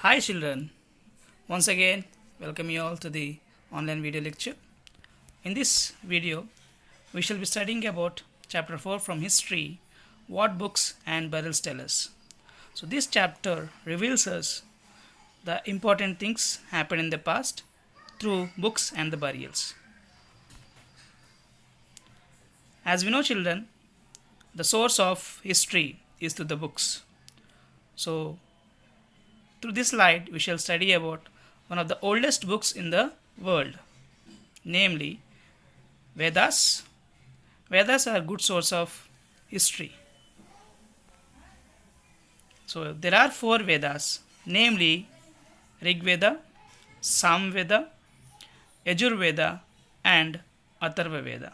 Hi children, once again welcome you all to the online video lecture. In this video we shall be studying about chapter 4 from history, what books and burials tell us. So this chapter reveals us the important things happened in the past through books and the burials. As we know children, the source of history is through the books. So through this slide, we shall study about one of the oldest books in the world, namely Vedas. Vedas are a good source of history. So there are four Vedas, namely Rig Veda, Sam Veda, Yajur Veda, and Atharva Veda.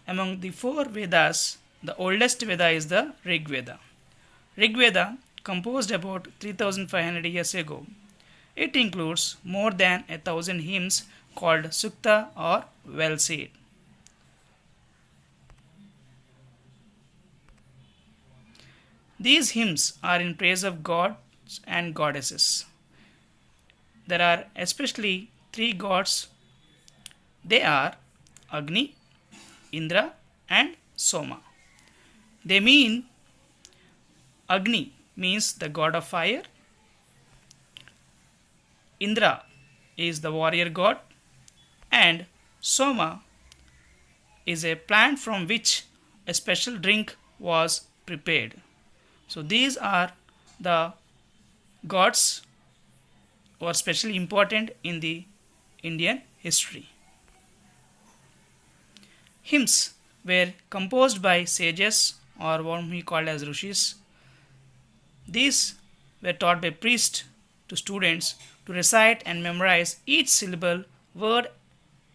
Among the four Vedas, the oldest Veda is the Rig Veda. Rig Veda, composed about 3500 years ago. It includes more than 1,000 hymns called Sukta or well said. These hymns are in praise of gods and goddesses. There are especially three gods. They are Agni, Indra, and Soma. They mean Agni means the god of fire. Indra is the warrior god, and Soma is a plant from which a special drink was prepared. So these are the gods who are specially important in the Indian history. Hymns were composed by sages or what we call as rishis. These were taught by priests to students to recite and memorize each syllable, word,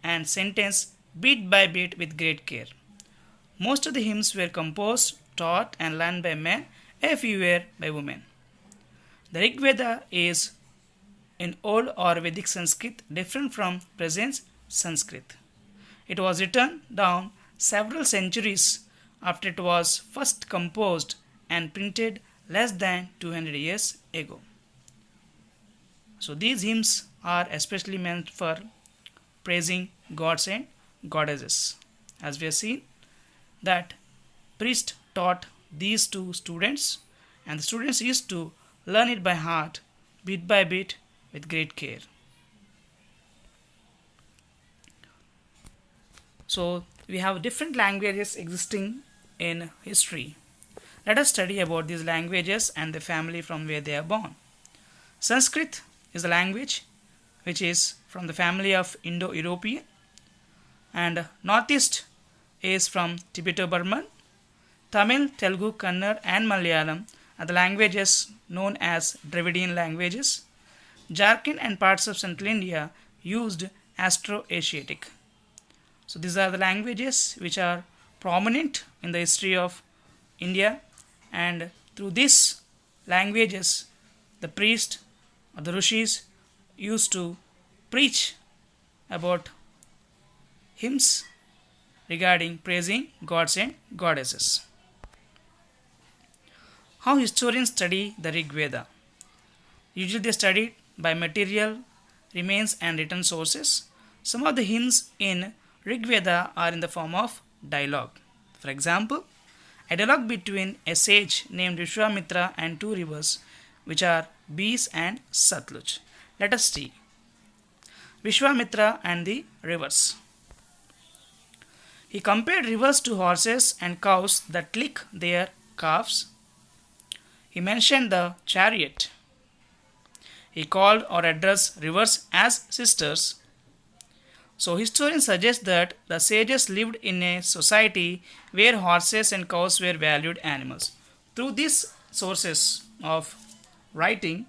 and sentence bit by bit with great care. Most of the hymns were composed, taught, and learned by men, a few were by women. The Rig Veda is in old or Vedic Sanskrit, different from present Sanskrit. It was written down several centuries after it was first composed and printed less than 200 years ago. So these hymns are especially meant for praising gods and goddesses. As we have seen that priest taught these to students, and the students used to learn it by heart bit by bit with great care. So we have different languages existing in history. Let us study about these languages and the family from where they are born. Sanskrit is a language which is from the family of Indo-European, and Northeast is from Tibeto-Burman. Tamil, Telugu, Kannada, and Malayalam are the languages known as Dravidian languages. Jharkhand and parts of Central India used Austro-Asiatic. So these are the languages which are prominent in the history of India, and through these languages the priest or the rishis used to preach about hymns regarding praising gods and goddesses. How historians study the Rig Veda? Usually they study it by material remains and written sources. Some of the hymns in Rig Veda are in the form of dialogue. For example, a dialogue between a sage named Vishwamitra and two rivers, which are Beas and Satluj. Let us see. Vishwamitra and the rivers. He compared rivers to horses and cows that lick their calves. He mentioned the chariot. He called or addressed rivers as sisters. So historians suggest that the sages lived in a society where horses and cows were valued animals. Through these sources of writing,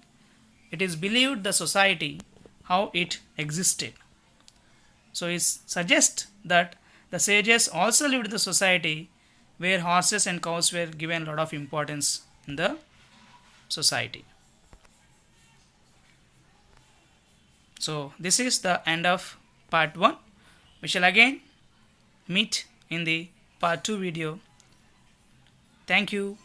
it is believed the society, how it existed. So it suggests that the sages also lived in the society where horses and cows were given a lot of importance in the society. So this is the end of part 1. We shall again meet in the part 2 video. Thank you.